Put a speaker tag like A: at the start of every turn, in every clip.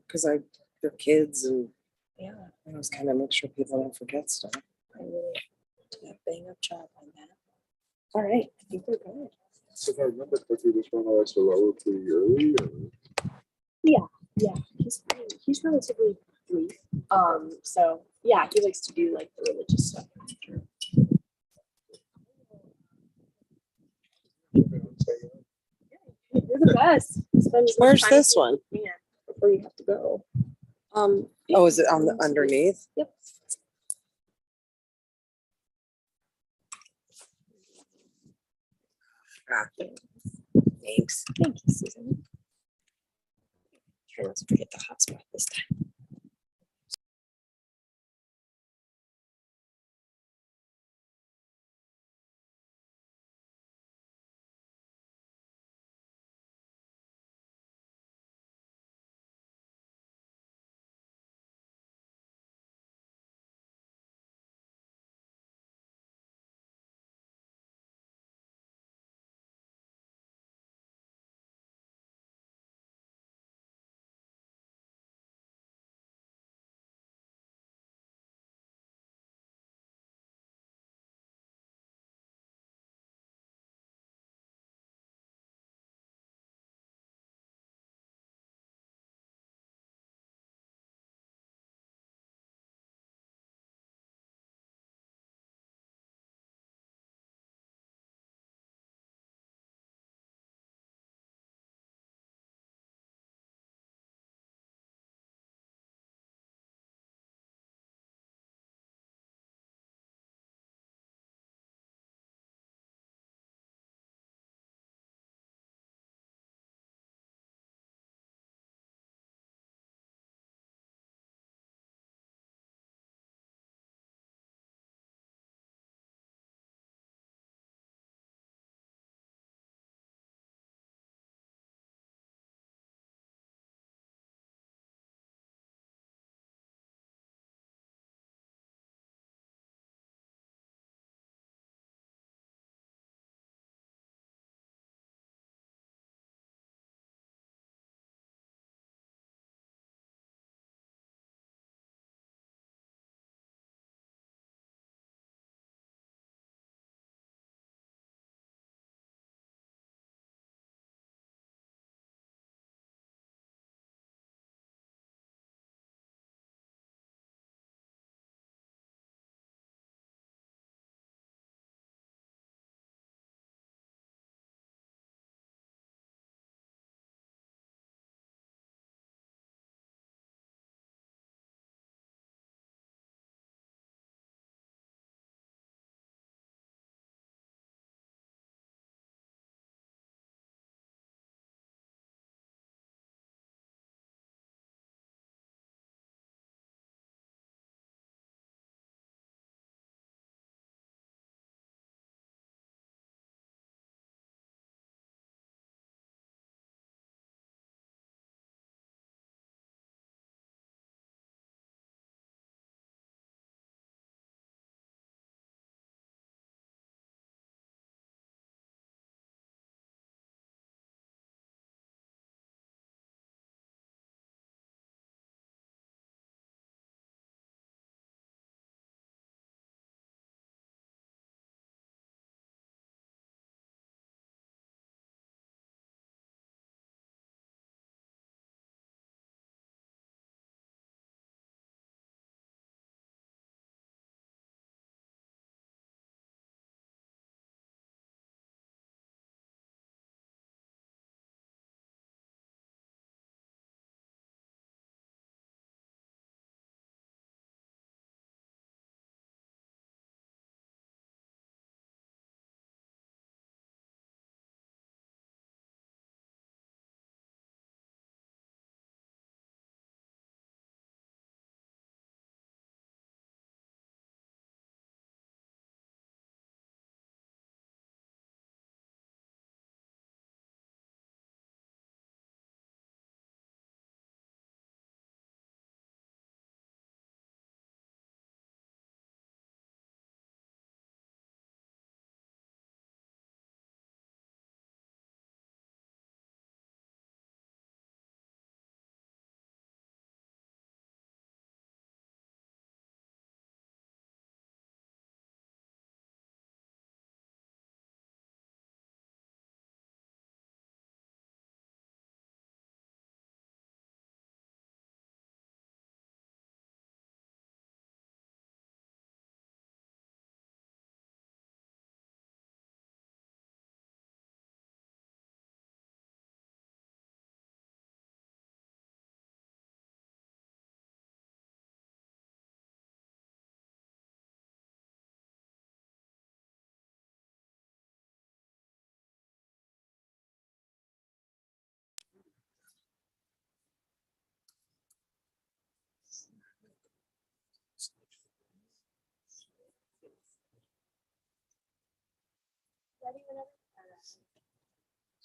A: because they're kids and
B: Yeah,
A: I always kind of make sure people don't forget stuff.
B: I really did a bang up job on that. All right, I think we're good.
C: So if I remember correctly, this one I to lower pretty early.
B: Yeah, he's relatively brief. So yeah, he likes to do like the religious stuff after. You're the best. Spend as much
A: Where's
B: time
A: this
B: as you
A: one?
B: can before you have to go.
A: Oh, is it on the underneath?
B: Yep.
A: Ah, thanks.
B: Thank you, Susan. Try not to forget the hotspot this time.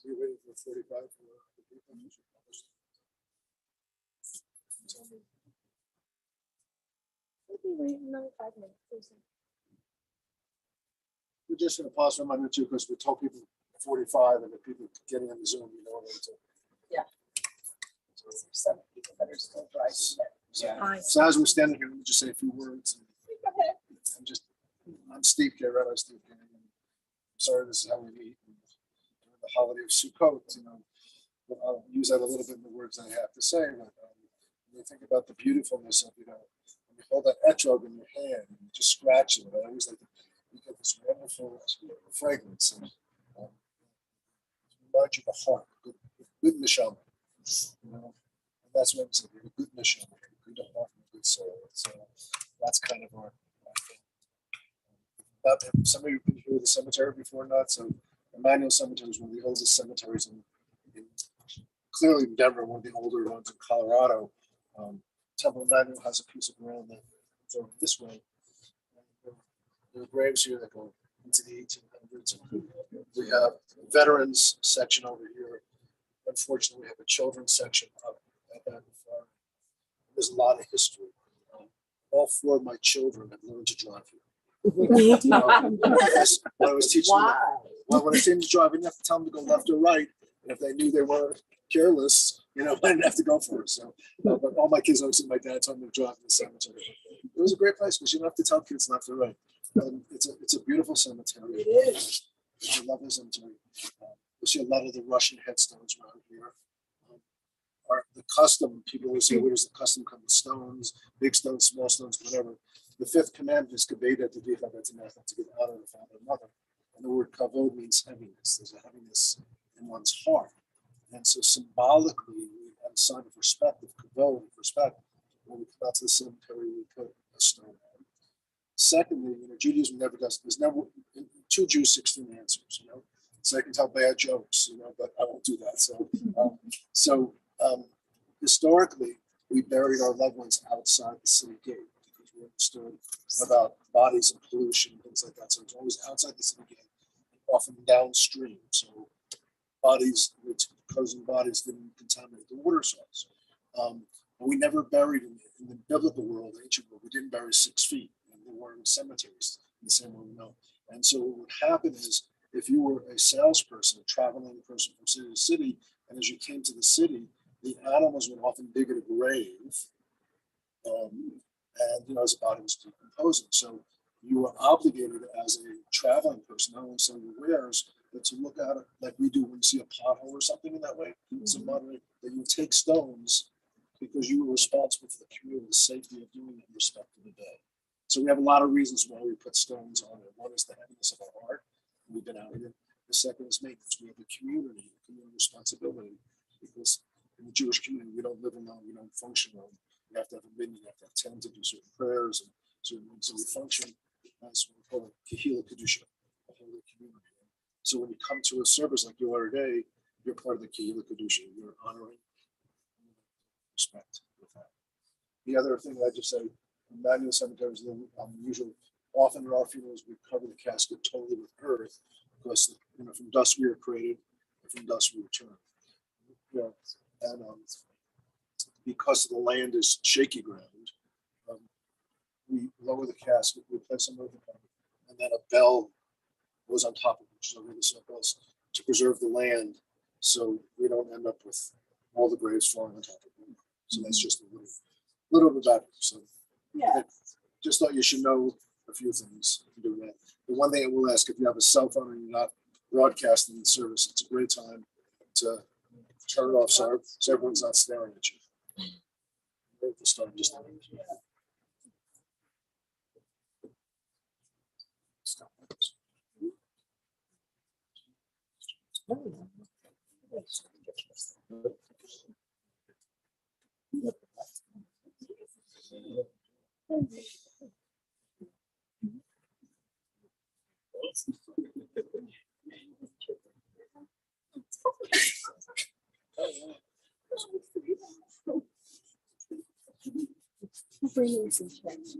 D: We waited for 45 for the people.
B: Maybe wait another 5 minutes. Or so.
D: We're just gonna pause for a minute or two because we told people 45 and the people getting on the Zoom, you know.
E: There's some people that are still driving.
B: Hi.
D: So as we're standing here, let me just say a few words. I'm Steve K. I'm Steve K. I'm sorry, this is how we meet. During the holiday of Sukkot, you know, I'll use that a little bit in the words I have to say. But when you think about the beautifulness of, you know, when you hold that etrog in your hand and you just scratch it, I always like to, you get this wonderful fragrance and reminds you of the heart, good neshama. You know, and that's what I'm saying. A good neshama, a good heart, and a good soul. So that's kind of our thing. Some of you have been here at the cemetery before, not so. Emmanuel Cemetery is one of the oldest cemeteries in clearly in Denver, one of the older ones in Colorado. Temple Emmanuel has a piece of ground that goes over this way. There are graves here that go into the 1800s. We have a veterans section over here. Unfortunately, we have a children's section up at that farm. There's a lot of history. All 4 of my children have learned to drive here. When I was teaching them, when I was teaching them to drive, I didn't have to tell them to go left or right. And if they knew they were careless, you know, I didn't have to go for it. So, but all my kids always said my dad told me to drive in the cemetery. It was a great place because you don't have to tell kids left or right. It's a beautiful cemetery.
E: It is.
D: It's a lovely cemetery. You see a lot of the Russian headstones around here. The custom, people always say, where does the custom come? The stones, big stones, small stones, whatever. The 5th commandment is kaveda to give to give honor to the father and mother. And the word kavod means heaviness. There's a heaviness in one's heart. And so symbolically, we have a sign of respect, of kavod, of respect. When we come out to the cemetery, we put a stone on. Secondly, you know, Judaism never does, there's never, 2 Jews, 16 answers, you know. So I can tell bad jokes, you know, but I won't do that. So, historically, we buried our loved ones outside the city gate because we understood about bodies and pollution and things like that. So it's always outside the city gate, often downstream. So bodies, decomposing bodies didn't contaminate the water source. But we never buried in the biblical world, ancient world, we didn't bury 6 feet. And there weren't cemeteries in the same way we know. And so what would happen is if you were a salesperson, a traveling person from city to city, and as you came to the city, the animals would often dig at a grave, and you know, as the body was decomposing. So you were obligated as a traveling person, not only selling your wares, but to look at it like we do when you see a pothole or something in that way. So moderate that you take stones because you were responsible for the community, the safety of doing it in respect to the day. So we have a lot of reasons why we put stones on it. One is the heaviness of our heart. We've been out here. The second is maintenance. We have a community responsibility because in the Jewish community, we don't live alone, we don't function alone. You have to have a minyan, you have to have 10 to do certain prayers and certain things. So we function as what we call a Kehila Kedusha, a holy community. So when you come to a service like you are today, you're part of the Kehila Kedusha. You're honoring respect with that. The other thing I just say, Emmanuel Cemetery is unusual. Often in our funerals, we cover the casket totally with earth because, you know, from dust we are created, and from dust we return. You know, and because the land is shaky ground, we lower the casket, we place some earth upon it, and then a bell goes on top of it, which is over the circles, to preserve the land, so we don't end up with all the graves falling on top of it. So that's just a little bit about it. So
E: Yeah.
D: I just thought you should know a few things. Do that. The one thing I will ask, if you have a cell phone and you're not broadcasting the service, it's a great time to turn it off so everyone's not staring at you. Ready to start, just
B: Bring in some checks.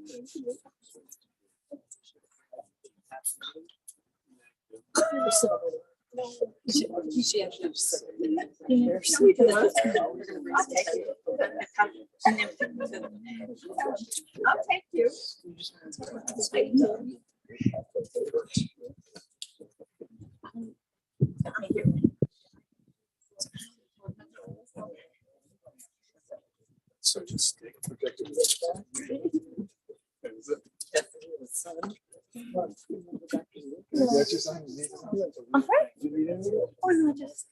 E: She actually just.
B: Yeah, we do that. I'll take you. I'll take you.
D: So just stay protected.
B: Or not just.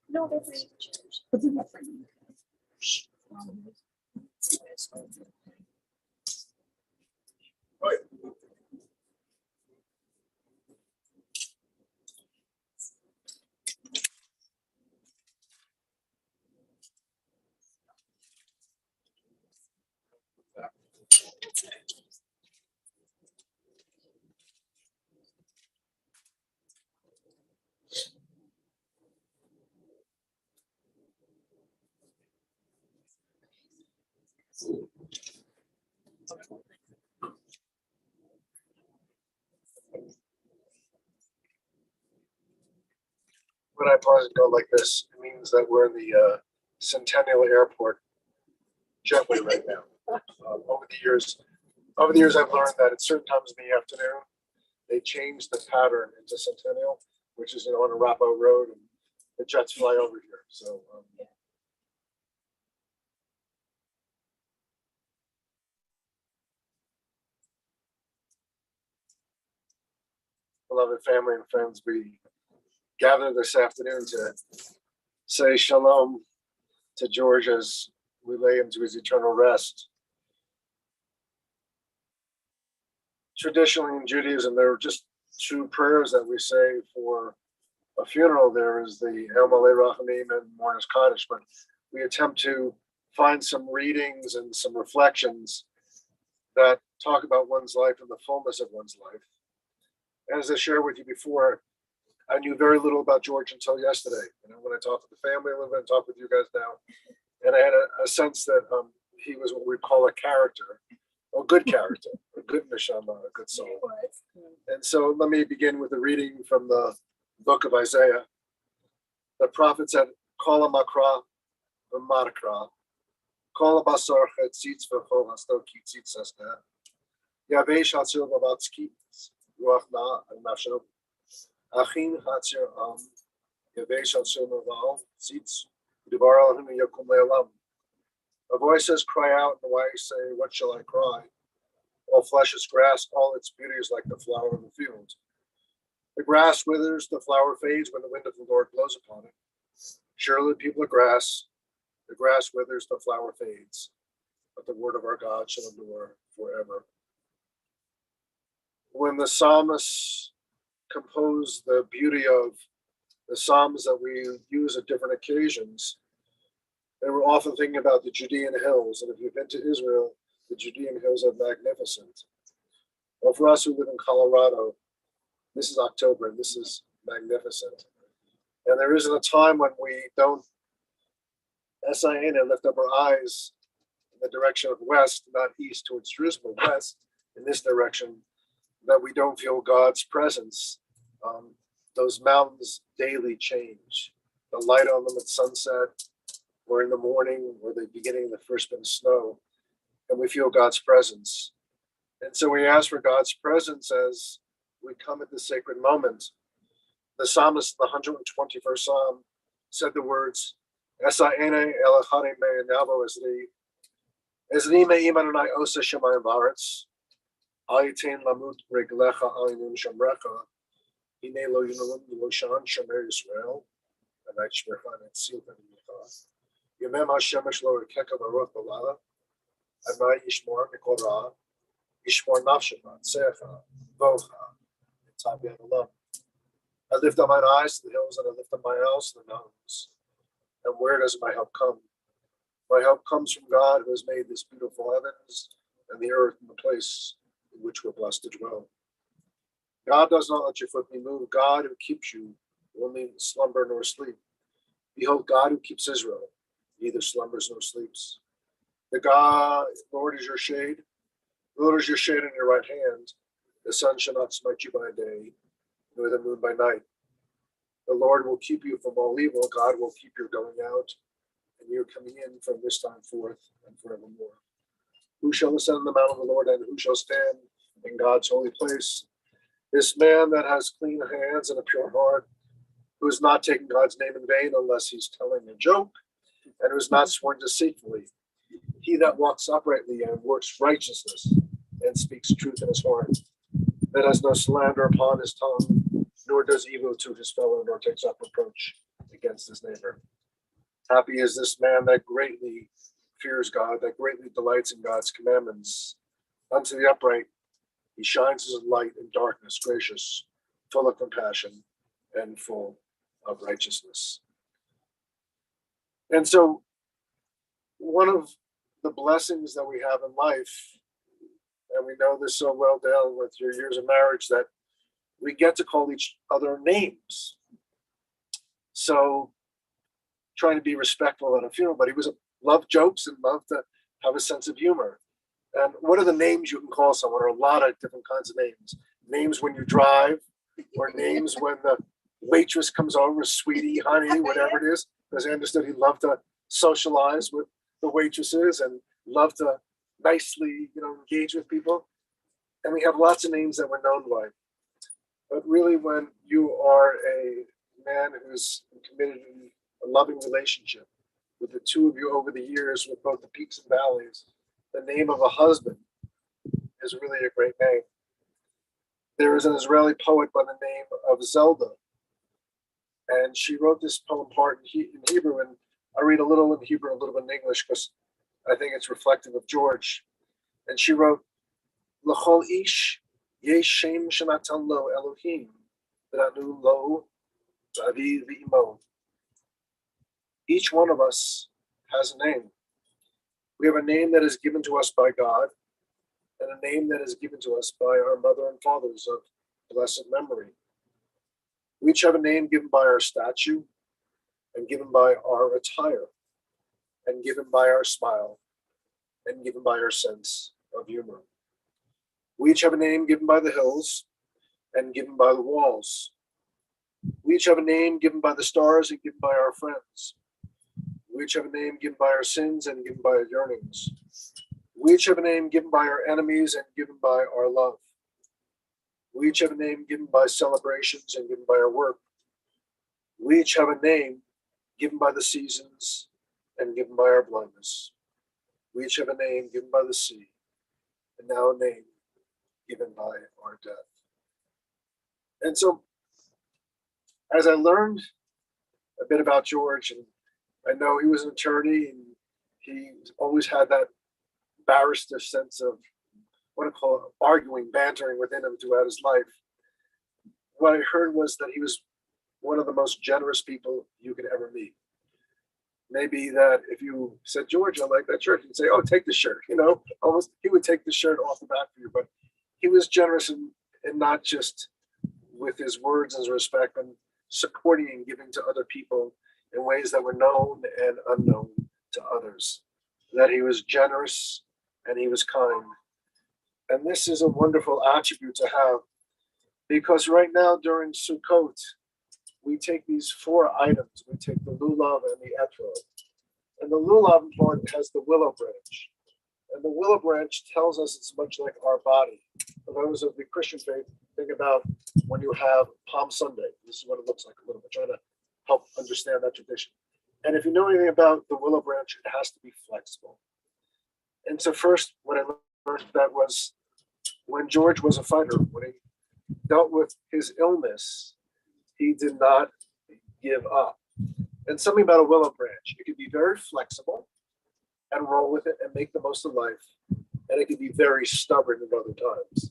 B: No, they're free.
D: When I pause and go like this, it means that we're in the Centennial Airport jetway right now. Over the years, I've learned that at certain times in the afternoon, they change the pattern into Centennial, which is on Arapahoe Road, and the jets fly over here. So. Beloved family and friends, we gather this afternoon to say shalom to George as we lay him to his eternal rest. Traditionally in Judaism, there are just two prayers that we say for a funeral. There is the El Malei Rachamim and Mourner's Kaddish, but we attempt to find some readings and some reflections that talk about one's life and the fullness of one's life. As I shared with you before, I knew very little about George until yesterday. When I talked with the family a little bit and talked with you guys now, and I had a sense that he was what we call a character, a good character, a good neshama, a good soul. And so let me begin with a reading from the book of Isaiah. The prophet said, Kol makra v'markra, Kol basar chetzitz v'chol hasto kitzitz asna, Yavesh hatzil v'vatskitz, ruach na al-nafsho, Achin hatzir am, Yavesh hatzil v'val, tzitz, Udibar alahim yakum le'olam. A voice says, cry out, and why say, what shall I cry? All flesh is grass, all its beauty is like the flower of the field. The grass withers, the flower fades when the wind of the Lord blows upon it. Surely people are grass, the grass withers, the flower fades, but the word of our God shall endure forever. When the psalmists compose the beauty of the psalms that we use at different occasions, they were often thinking about the Judean hills, and if you've been to Israel, the Judean hills are magnificent. Well, for us who live in Colorado, this is October, and this is magnificent. And there isn't a time when we don't, lift up our eyes in the direction of west, not east towards Jerusalem, west, in this direction, that we don't feel God's presence. Those mountains daily change. The light on them at sunset, or in the morning, or the beginning of the first bit of snow, and we feel God's presence. And so we ask for God's presence as we come at this sacred moment. The psalmist, the 121st Psalm, said the words, Esa ene elachane me navo esri me imanunai osa shemayim v'aretz, Ayitain lamut reglecha ayinun shamrecha, hine lo yunalum lo shan shamer Yisrael, and I shmercha and seal them in Yemem Hashemesh lo rekeka baruch balala, Adonai yishmor mikol ra, yishmor nafshecha, tzecha, vocha, etav yadalam. I lift up mine eyes to the hills, and I lift up my eyes to the mountains. And where does my help come? My help comes from God, who has made this beautiful heavens and the earth and the place in which we're blessed to dwell. God does not let your foot be moved. God who keeps you will neither slumber nor sleep. Behold, God who keeps Israel, neither slumbers nor sleeps. The God, Lord is your shade. The Lord is your shade on your right hand. The sun shall not smite you by day, nor the moon by night. The Lord will keep you from all evil. God will keep your going out and your coming in from this time forth and forevermore. Who shall ascend the mount of the Lord, and who shall stand in God's holy place? This man that has clean hands and a pure heart, who is not taking God's name in vain unless he's telling a joke, and who is not sworn deceitfully. He that walks uprightly and works righteousness and speaks truth in his heart, that has no slander upon his tongue, nor does evil to his fellow, nor takes up reproach against his neighbor. Happy is this man that greatly fears God, that greatly delights in God's commandments. Unto the upright he shines as a light in darkness, gracious, full of compassion, and full of righteousness. And so one of the blessings that we have in life, and we know this so well, Dale, with your years of marriage, that we get to call each other names. So trying to be respectful at a funeral, but he was loved jokes and loved to have a sense of humor. And what are the names you can call someone? There are a lot of different kinds of names. Names when you drive, or names when the waitress comes over, sweetie, honey, whatever it is. Because I understood he loved to socialize with the waitresses and loved to nicely, engage with people. And we have lots of names that we're known by. But really, when you are a man who's committed in a loving relationship with the two of you over the years, with both the peaks and valleys, the name of a husband is really a great name. There is an Israeli poet by the name of Zelda, and she wrote this poem part in Hebrew, and I read a little in Hebrew, a little bit in English, because I think it's reflective of George. And she wrote, L'chol ish yesh shem shenatan lo Elohim, v'natnu lo v'avi v'imo. Each one of us has a name. We have a name that is given to us by God, and a name that is given to us by our mother and fathers of blessed memory. We each have a name given by our statue, and given by our attire, and given by our smile, and given by our sense of humor. We each have a name given by the hills, and given by the walls. We each have a name given by the stars, and given by our friends. We each have a name given by our sins and given by our yearnings. We each have a name given by our enemies and given by our love. We each have a name given by celebrations and given by our work. We each have a name given by the seasons and given by our blindness. We each have a name given by the sea, and now a name given by our death. And so, as I learned a bit about George, and I know he was an attorney, and he always had that barrister sense of what I call it, arguing, bantering within him throughout his life. What I heard was that he was one of the most generous people you could ever meet. Maybe that if you said, George, I like that shirt, he'd say, oh, take the shirt, almost he would take the shirt off the back for you. But he was generous in not just with his words and his respect, and supporting and giving to other people in ways that were known and unknown to others. That he was generous and he was kind. And this is a wonderful attribute to have, because right now during Sukkot, we take these 4 items. We take the lulav and the etrog. And the lulav part has the willow branch. And the willow branch tells us it's much like our body. For those of the Christian faith, think about when you have Palm Sunday. This is what it looks like a little bit, trying to help understand that tradition. And if you know anything about the willow branch, it has to be flexible. And so first, what I learned that was when George was a fighter, when he dealt with his illness, he did not give up. And something about a willow branch, it could be very flexible and roll with it and make the most of life. And it could be very stubborn at other times.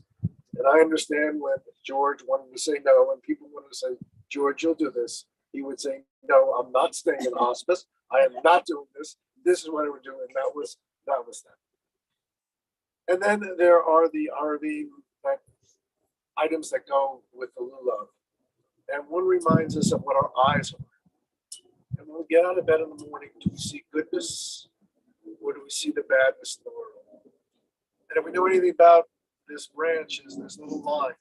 D: And I understand when George wanted to say no, and people wanted to say, George, you'll do this. He would say, no, I'm not staying in hospice. I am not doing this. This is what I would do. And that was that. And then there are the RV items that go with the lulav. And one reminds us of what our eyes are.
F: And when we get out of bed in the morning, do we see goodness or do we see the badness in the world? And if we know anything about this branch, is this little line,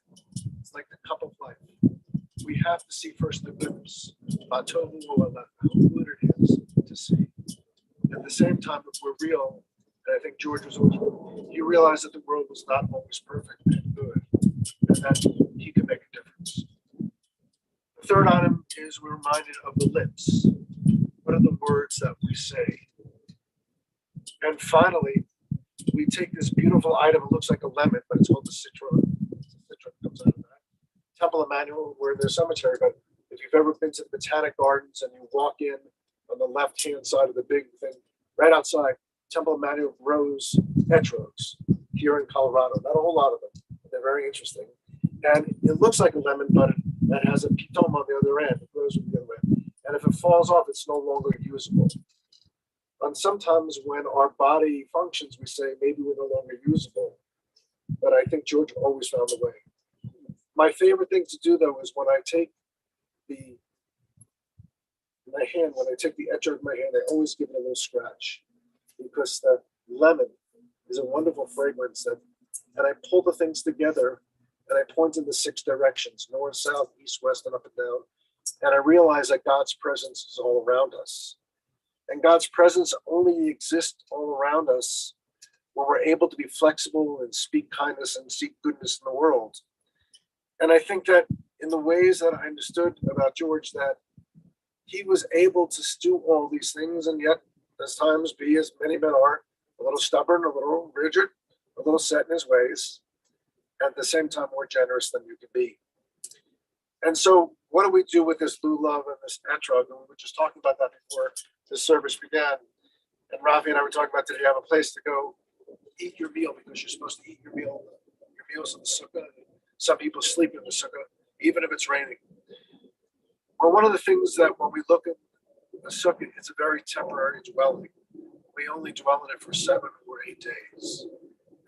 F: it's like the cup of life. We have to see first the goodness, how good it is to see. At the same time, if we're real, and I think George was always, he realized that the world was not always perfect and good, and that he could make a difference. The third item is we're reminded of the lips. What are the words that we say? And finally, we take this beautiful item, it looks like a lemon, but it's called the citron. Citron comes out of that. Temple Emmanuel, we're in their cemetery, but if you've ever been to the Botanic Gardens and you walk in on the left-hand side of the big thing, right outside, Temple Emmanuel grows etrogs here in Colorado. Not a whole lot of them. They're very interesting. And it looks like a lemon, but it has a pitome on the other end. It grows from the other end. And if it falls off, it's no longer usable. And sometimes when our body functions, we say maybe we're no longer usable. But I think George always found a way. My favorite thing to do, though, is when I take the etrog in my hand, I always give it a little scratch because the lemon is a wonderful fragrance and I pull the things together and I point in the 6 directions, north, south, east, west, and up and down. And I realize that God's presence is all around us. And God's presence only exists all around us when we're able to be flexible and speak kindness and seek goodness in the world. And I think that in the ways that I understood about George, that he was able to do all these things and yet at times be, as many men are, a little stubborn, a little rigid, a little set in his ways, at the same time more generous than you can be. And so what do we do with this lulav and this etrog? And we were just talking about that before the service began. And Rafi and I were talking about, did you have a place to go eat your meal? Because you're supposed to eat your meals in the sukkah. Some people sleep in the sukkah, even if it's raining. Well, one of the things that when we look at the sukkah, it's a very temporary dwelling. We only dwell in it for 7 or 8 days.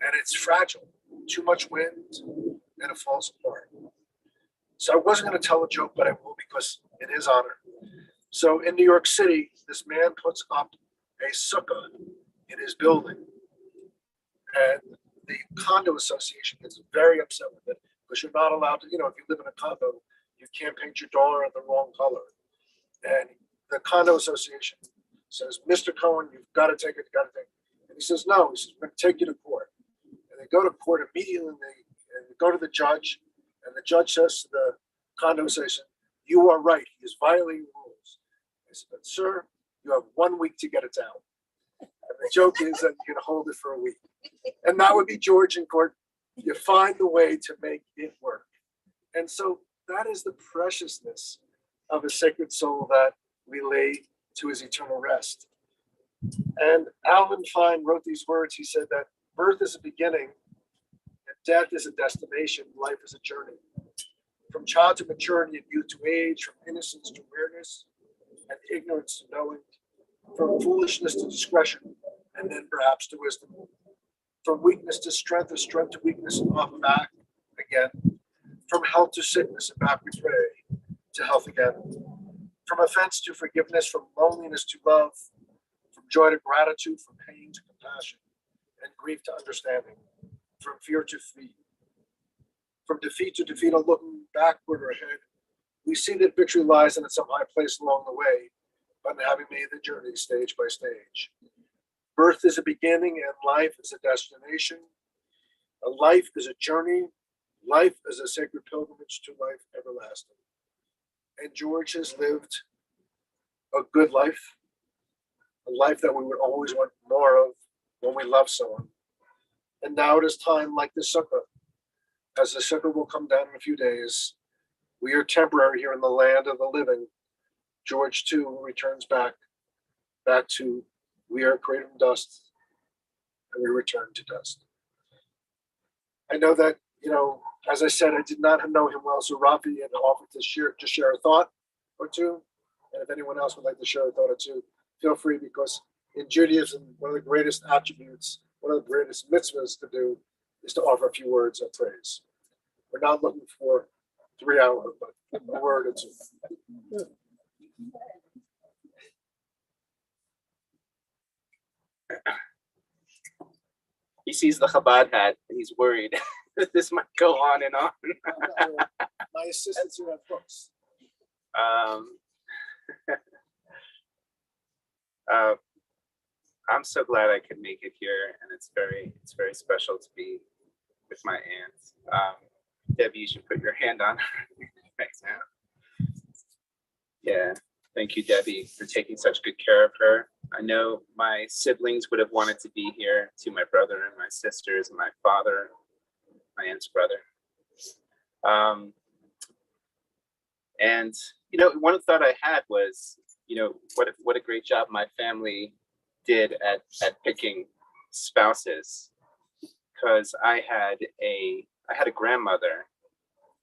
F: And it's fragile. Too much wind, and it falls apart. So I wasn't going to tell a joke, but I will because in his honor. So in New York City, this man puts up a sukkah in his building. And the condo association gets very upset with it because you're not allowed to, if you live in a condo, you can't paint your door in the wrong color. And the condo association says, Mr. Cohen, you've got to take it, And he says, no, he says, we're going to take you to court. And they go to court immediately, and they go to the judge, and the judge says to the condo association, you are right, he is violating rules. I said, but sir, you have 1 week to get it down. And the joke is that you can hold it for a week. And that would be George in court. You find the way to make it work. And so that is the preciousness of a sacred soul that we lay to his eternal rest. And Alvin Fine wrote these words. He said that birth is a beginning, and death is a destination, life is a journey. From child to maturity and youth to age, from innocence to awareness, and ignorance to knowing, from foolishness to discretion, and then perhaps to wisdom. From weakness to strength to weakness, and off back again. From health to sickness, and backwards way to health again. From offense to forgiveness, from loneliness to love, from joy to gratitude, from pain to compassion, and grief to understanding, from fear to defeat. From defeat to defeat, or looking backward or ahead, we see that victory lies in some high place along the way, but in having made the journey stage by stage. Birth is a beginning and life is a destination. A life is a journey. Life is a sacred pilgrimage to life everlasting. And George has lived a good life, a life that we would always want more of when we love someone. And now it is time, like the sukkah, as the sukkah will come down in a few days. We are temporary here in the land of the living. George too returns back to, we are created from dust, and we return to dust. I know that, as I said, I did not know him well, so Rafi had offered to share a thought or two. And if anyone else would like to share a thought or two, feel free, because in Judaism, one of the greatest attributes, one of the greatest mitzvahs to do is to offer a few words of praise. We're not looking for 3 hours, but a word or two.
G: He sees the Chabad hat and he's worried that this might go on and on.
D: My assistants here have books.
G: Um, uh, I'm so glad I could make it here, and it's very special to be with my aunt. Debbie, you should put your hand on her right now. Yeah, thank you, Debbie, for taking such good care of her. I know my siblings would have wanted to be here, to my brother and my sisters and my father, my aunt's brother. And you know, one thought I had was, you know, what a great job my family did at picking spouses, because I had a grandmother,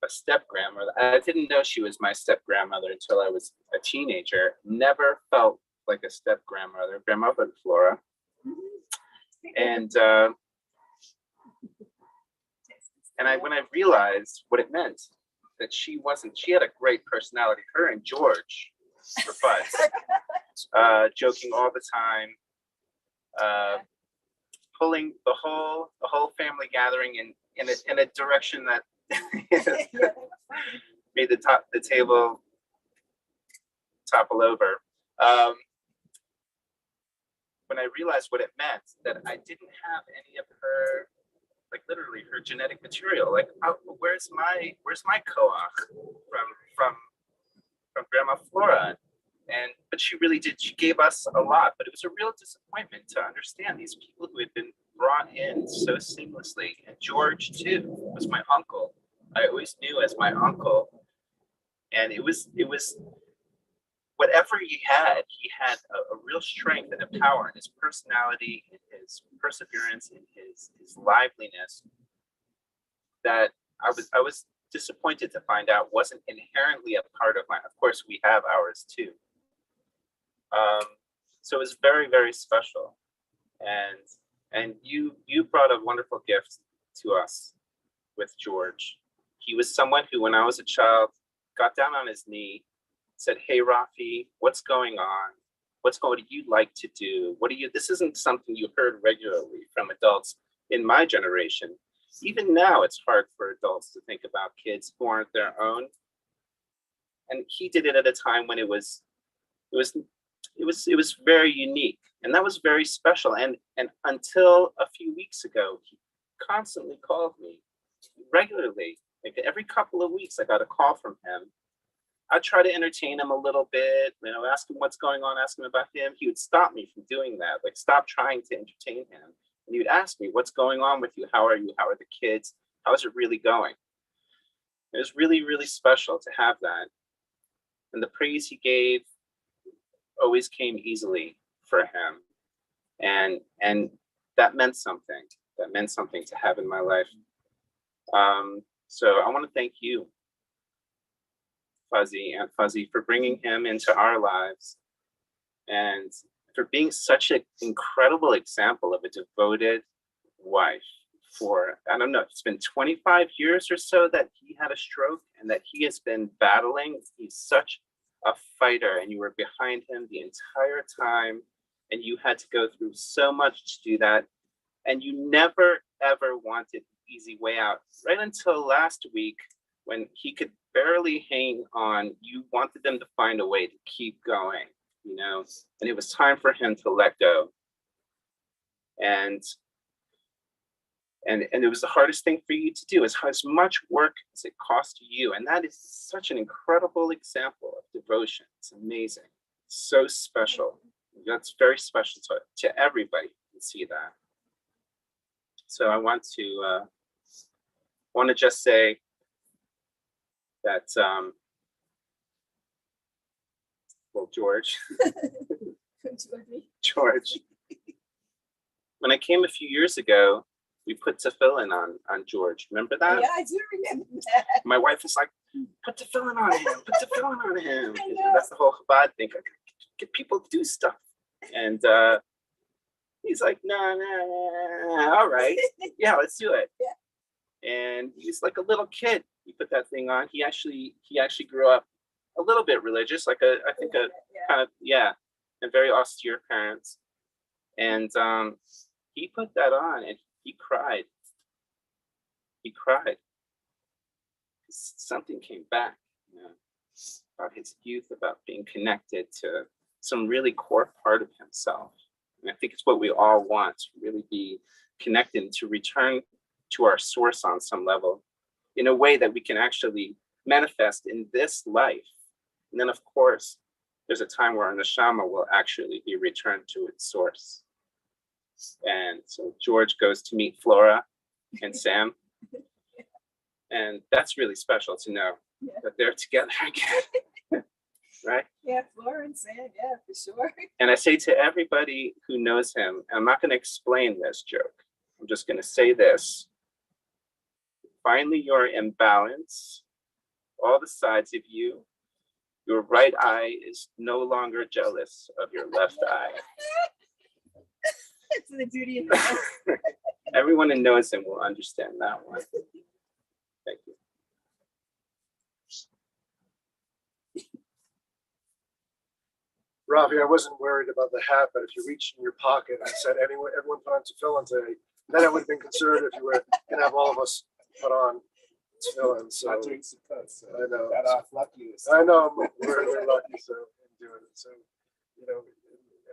G: a step grandmother. I didn't know she was my step grandmother until I was a teenager. Never felt like a step grandmother, grandmother Flora. And when I realized what it meant, that she had a great personality. Her and George were buds, joking all the time, pulling the whole family gathering in a direction that made the table topple over. When I realized what it meant, that I didn't have any of her, like literally her genetic material, like where's my koach from Grandma Flora, but she really did. She gave us a lot, but it was a real disappointment to understand these people who had been brought in so seamlessly. And George too was my uncle. I always knew as my uncle, and it was whatever he had a real strength and a power in his personality, in his perseverance, in his liveliness, that I was disappointed to find out wasn't inherently a part of mine. Of course, we have ours too. So it was very, very special. And you brought a wonderful gift to us with George. He was someone who, when I was a child, got down on his knee, said, "Hey, Rafi, what's going on? What do you like to do? This isn't something you heard regularly from adults in my generation. Even now, it's hard for adults to think about kids who aren't their own." And he did it at a time when it was very unique, and that was very special. And until a few weeks ago, he constantly called me regularly. Like every couple of weeks, I got a call from him. I'd try to entertain him a little bit, ask him what's going on, ask him about him. He would stop me from doing that, like stop trying to entertain him. And he would ask me, "What's going on with you? How are you? How are the kids? How is it really going?" It was really, really special to have that. And the praise he gave always came easily for him. And that meant something. That meant something to have in my life. So I want to thank you, Aunt Fuzzy, for bringing him into our lives and for being such an incredible example of a devoted wife. For, I don't know, it's been 25 years or so that he had a stroke and that he has been battling. He's such a fighter, and you were behind him the entire time, and you had to go through so much to do that. And you never, ever wanted the easy way out. Right until last week, when he could barely hang on, you wanted them to find a way to keep going, and it was time for him to let go. And it was the hardest thing for you to do, as much work as it cost you. And that is such an incredible example of devotion. It's amazing. So special. That's very special to everybody to see that. So I want to just say that, well, George, when I came a few years ago, we put tefillin on George. Remember that?
E: Yeah, I do remember that.
G: My wife was like, "Put tefillin on him, put tefillin on him." That's the whole Chabad thing. Like, get people to do stuff. And he's like, no, all right. Yeah, let's do it.
E: Yeah.
G: And he's like a little kid. He put that thing on. He actually grew up a little bit religious, like I think kind of, and very austere parents. And he put that on and he cried. He cried. Something came back, you know, about his youth, about being connected to some really core part of himself. And I think it's what we all want, to really be connected, to return to our source on some level in a way that we can actually manifest in this life. And then, of course, there's a time where our neshama will actually be returned to its source. And so George goes to meet Flora and Sam. And that's really special to know that they're together again, right?
E: Yeah, Florence said, yeah, for sure.
G: And I say to everybody who knows him, I'm not going to explain this joke. I'm just going to say this. Finally, you're in balance. All the sides of you. Your right eye is no longer jealous of your left eye.
E: It's the duty of the
G: Everyone who knows him will understand that one. Thank you.
F: Ravi, I wasn't worried about the hat, but if you reached in your pocket and said everyone put on tefillin today, then it would have been considered if you were gonna have all of us put on tefillin. So
C: Not doing Sukkot, so
F: I know.
C: got off lucky.
F: I know we're really lucky so in doing it. So, you know,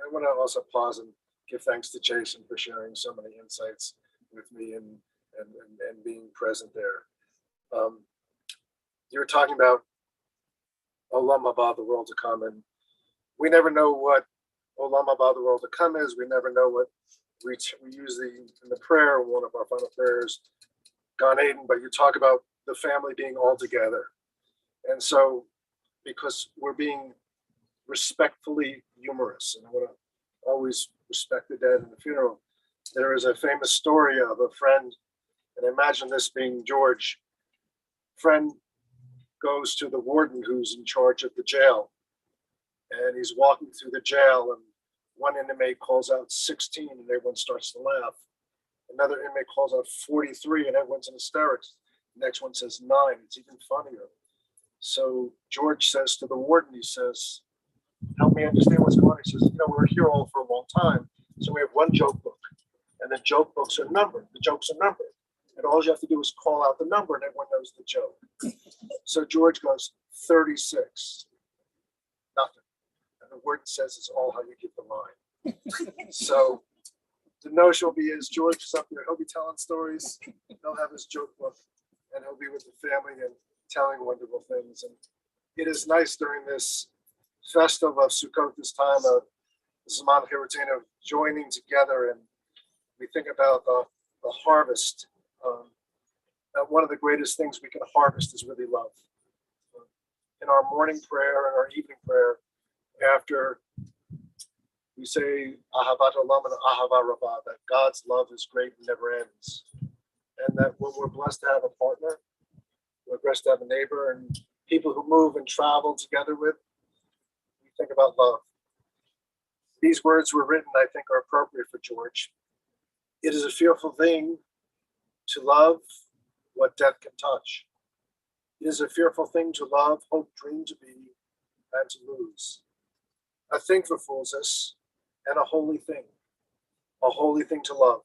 F: I want to also pause and give thanks to Jason for sharing so many insights with me and being present there. You were talking about Olam Haba, the world to come, and we never know what Olam Haba, the world to come is. We never know what we usually in the prayer, one of our final prayers, Gan Eden, but you talk about the family being all together. And so, because we're being respectfully humorous, and I want to always respect the dead in the funeral, there is a famous story of a friend, and imagine this being George. Friend goes to the warden who's in charge of the jail, and he's walking through the jail, and one inmate calls out 16, and everyone starts to laugh. Another inmate calls out 43, and everyone's in hysterics. The next one says 9. It's even funnier. So George says to the warden, he says, help me understand what's going on. He says, you know, we're here all for a long time, so we have one joke book, and the joke books are numbered. The jokes are numbered. And all you have to do is call out the number, and everyone knows the joke. So George goes, 36. Nothing. And the warden says it's all how you get the line. So the notion will be is George is up there, he'll be telling stories, he'll have his joke book, and he'll be with the family and telling wonderful things. And it is nice during this festival of Sukkot, this time of Zman Hirutin, of joining together, and we think about the harvest. That one of the greatest things we can harvest is really love. In our morning prayer and our evening prayer, after we say Ahavat Olam and Ahava Rabbah, that God's love is great and never ends. And that when we're blessed to have a partner, we're blessed to have a neighbor and people who move and travel together with, we think about love. These words were written, I think, are appropriate for George. It is a fearful thing to love what death can touch. It is a fearful thing to love, hope, dream to be, and to lose. A thing for fools us, and a holy thing to love.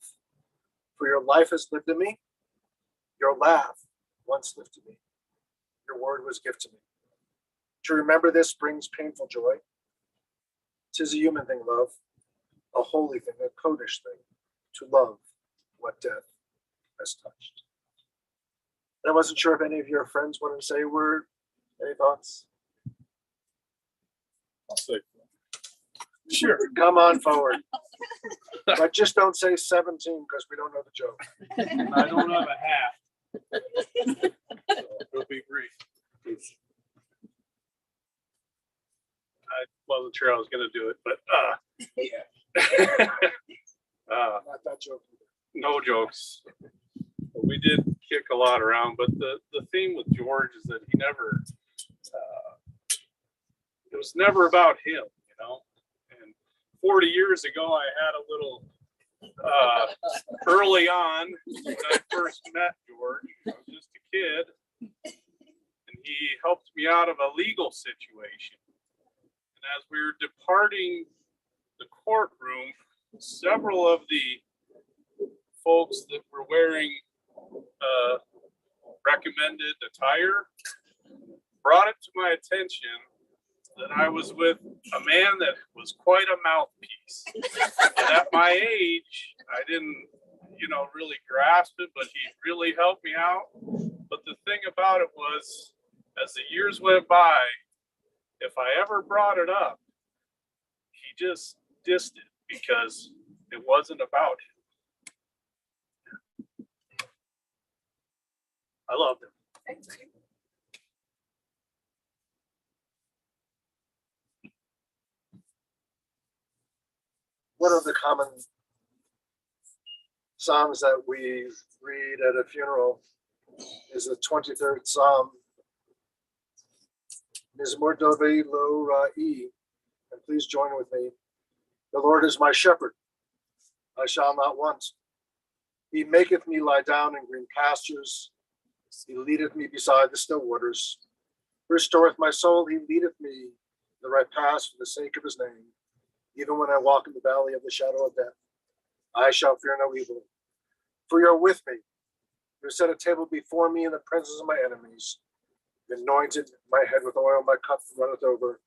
F: For your life has lived in me, your laugh once lived to me, your word was gift to me. To remember this brings painful joy. 'Tis a human thing, love, a holy thing, a Kodesh thing, to love what death has touched. And I wasn't sure if any of your friends wanted to say a word. Any thoughts?
C: I'll say.
F: Sure. Come on forward. But just don't say 17 because we don't know the joke.
H: I don't have a hat. So it'll be brief. I wasn't sure I was going to do it, but
F: Not that joke either.
H: no jokes. But we did kick a lot around, but the theme with George is that he never, it was never about him, you know. And 40 years ago, I had a little, early on, when I first met George, I was just a kid, and he helped me out of a legal situation. And as we were departing the courtroom, several of the folks that were wearing recommended attire brought it to my attention that I was with a man that was quite a mouthpiece. And at my age, I didn't, really grasp it, but he really helped me out. But the thing about it was, as the years went by, if I ever brought it up, he just dissed it because it wasn't about him. I loved him.
F: One of the common psalms that we read at a funeral is the 23rd Psalm. Mizmor Dovei Lo Ra'i, and please join with me. The Lord is my shepherd, I shall not want. He maketh me lie down in green pastures. He leadeth me beside the still waters. Restoreth my soul, he leadeth me the right paths for the sake of his name. Even when I walk in the valley of the shadow of death, I shall fear no evil. For you are with me. You set a table before me in the presence of my enemies. You anointed my head with oil, my cup runneth over.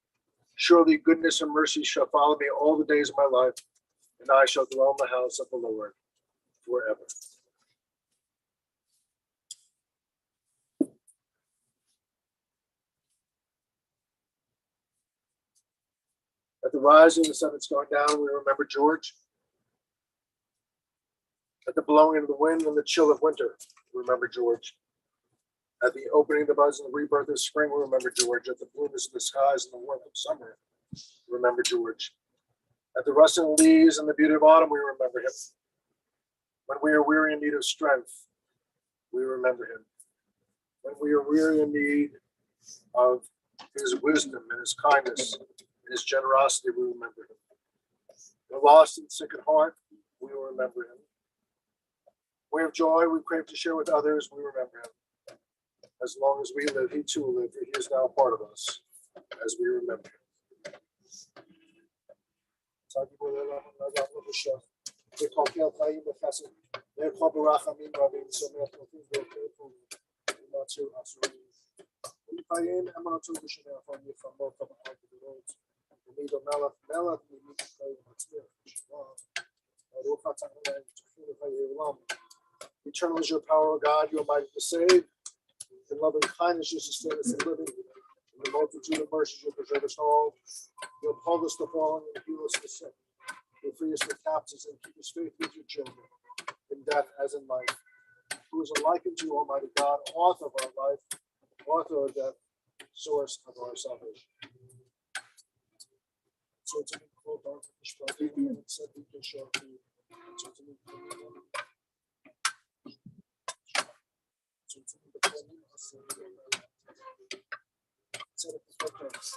F: Surely goodness and mercy shall follow me all the days of my life, and I shall dwell in the house of the Lord forever. At the rising, the sun is going down, we remember George. At the blowing of the wind and the chill of winter, we remember George. At the opening of the buds and the rebirth of spring, we remember George. At the blueness of the skies and the warmth of summer, we remember George. At the rustling leaves and the beauty of autumn, we remember him. When we are weary in need of strength, we remember him. When we are weary in need of his wisdom and his kindness and his generosity, we remember him. When lost and sick at heart, we will remember him. We have joy we crave to share with others, we remember him. As long as we live, he too will live, for he is now part of us, as we remember him. Eternal is your power, O God, you are mighty to save. In love and kindness, you sustain us in living. In the multitude of mercies, you preserve us all. You uphold us the fallen and heal us the sick. You free us from captives and keep us faithful with your children, in death as in life. Who is unlike unto you, Almighty God, author of our life, author of death, source of our salvation. So to be called out of the struggle and set me to show to you. So to be called out. So to be called out. Set up the focus.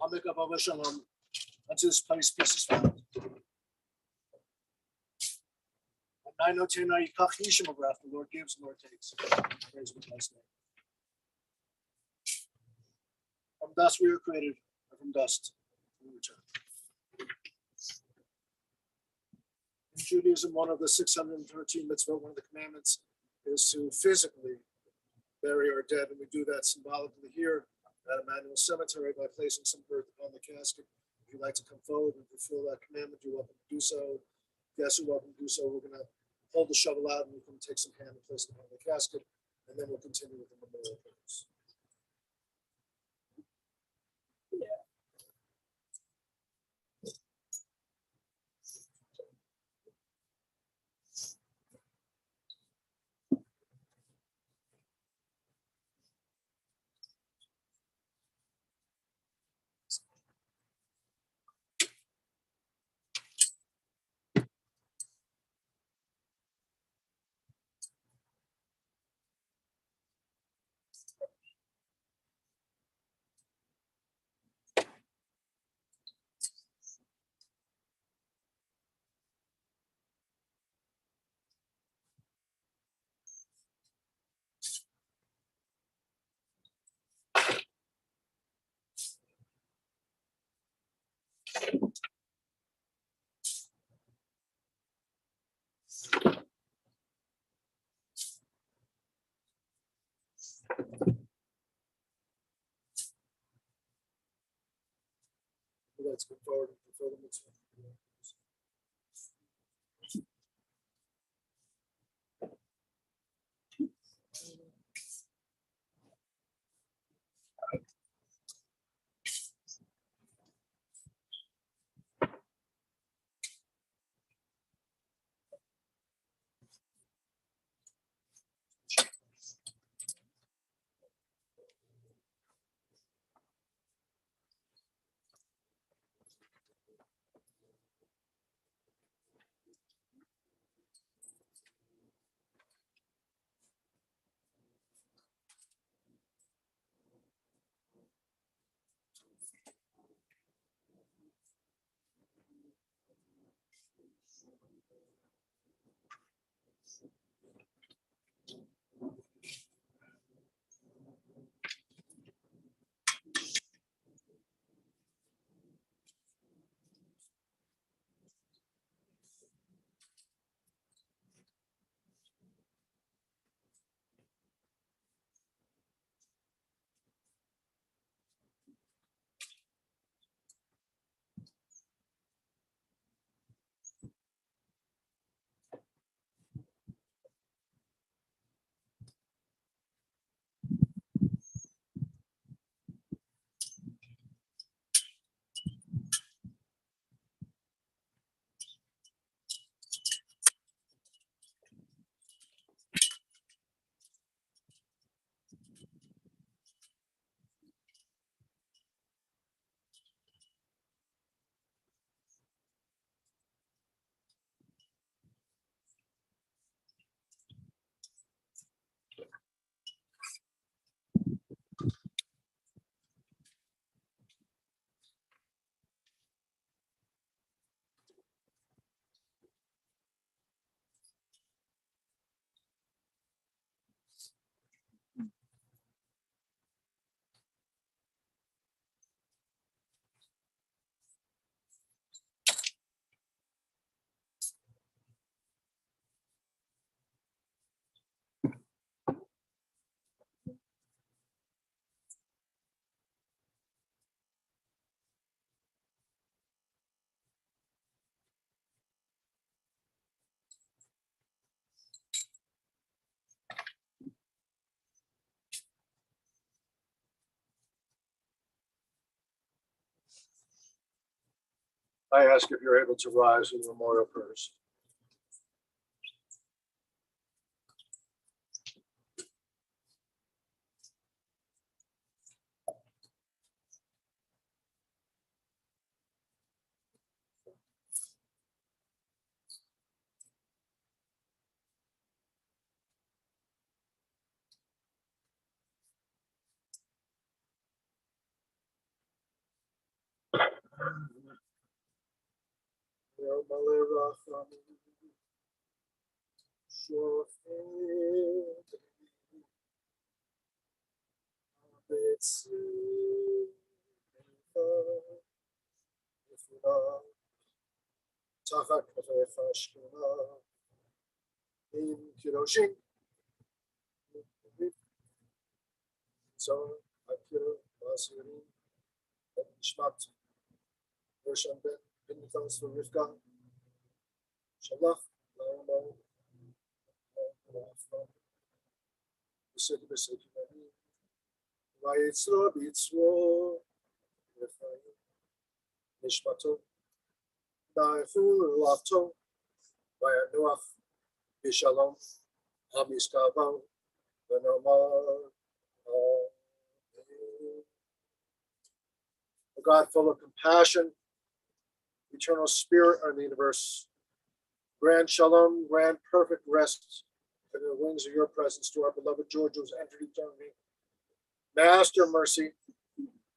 F: I'll make up a shalom unto this place, peace is found. I know tonight, the Lord gives, the Lord takes. Praise the Christ's name.
D: From dust we are created, and from dust we return. In Judaism, one of the 613 mitzvot, one of the commandments, is to physically bury our dead, and we do that symbolically here at Emmanuel Cemetery by placing some earth upon the casket. If you'd like to come forward and fulfill that commandment, you're welcome to do so. Guests are welcome to do so. We're going to hold the shovel out, and we can take some hand and place it upon the casket, and then we'll continue with the memorial prayers. Let's go forward and fulfill the mitzvah. I ask if you're able to rise in memorial prayers.
F: תחת כתפיך השכינה, עם קידושין, צור הכיר באסירים, את נשמת ראשון בן פנחס ורבקה, שלח לעמו בסדר בסדר ויצרו ביצרו וחיים נשמתו באיכולתו וינוח בשלום המזכבו ונאמר a God full of compassion, eternal spirit of the universe, grant shalom, grant perfect rest in the wings of your presence to our beloved George who has entered eternity. Master mercy,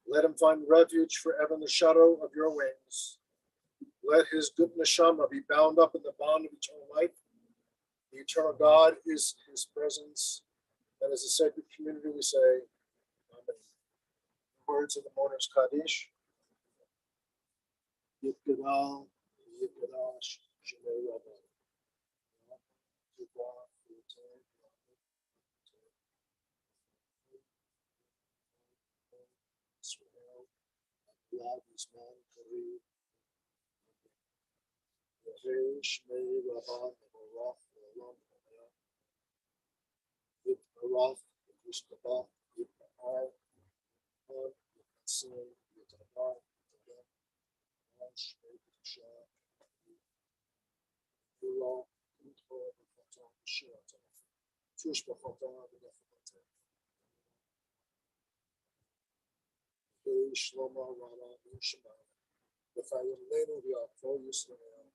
F: let him find refuge forever in the shadow of your wings. Let his good neshama be bound up in the bond of eternal life. The eternal God is his presence, and as a sacred community we say, Amen. Words of the mourner's Kaddish. Yitgadal, Yitgadash, Shalei Rabban. Love is man Kareem. Yahweh Shmei Rabban Baruch Olam Omer. Yit Baruch Yishtabach Yit Bahar Yit Yitzim Yit Adar Yit Adar Shmei B'Tishah Yirah Yitro B'Chotam B'Shiratam Tush B'Chotam B'Nefechatam Yahweh Shlomo Rama B'Shemah V'Chayim Leinu V'Yakol Yisrael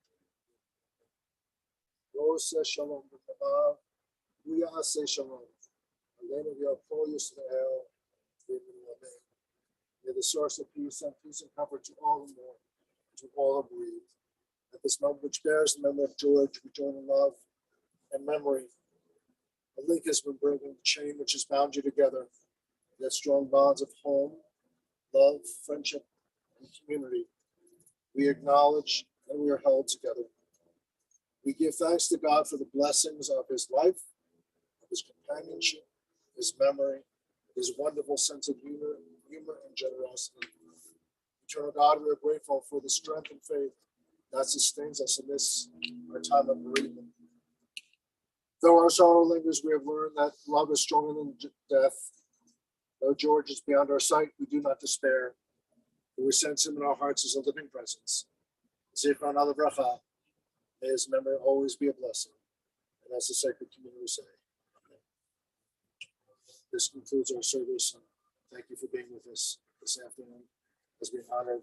F: Yoseh Shalom B'Chamav V'Yaseh Shalom Aleinu V'Yakol Yisrael Amen. May the source of peace and comfort to all who mourn, to all who grieve. At this moment which bears the memory of George, we join in love and memory. A link has been broken, the chain which has bound you together, that strong bonds of home, love, friendship, and community. We acknowledge that we are held together. We give thanks to God for the blessings of his life, of his companionship, his memory, his wonderful sense of humor and generosity. Eternal God, we are grateful for the strength and faith that sustains us in this, our time of bereavement. Though our sorrow lingers, we have learned that love is stronger than death. Though George is beyond our sight, we do not despair, for we sense him in our hearts as a living presence. Zichron Alabracha, may his memory always be a blessing. And as the sacred community say, Amen. This concludes our service. Thank you for being with us this afternoon as we honored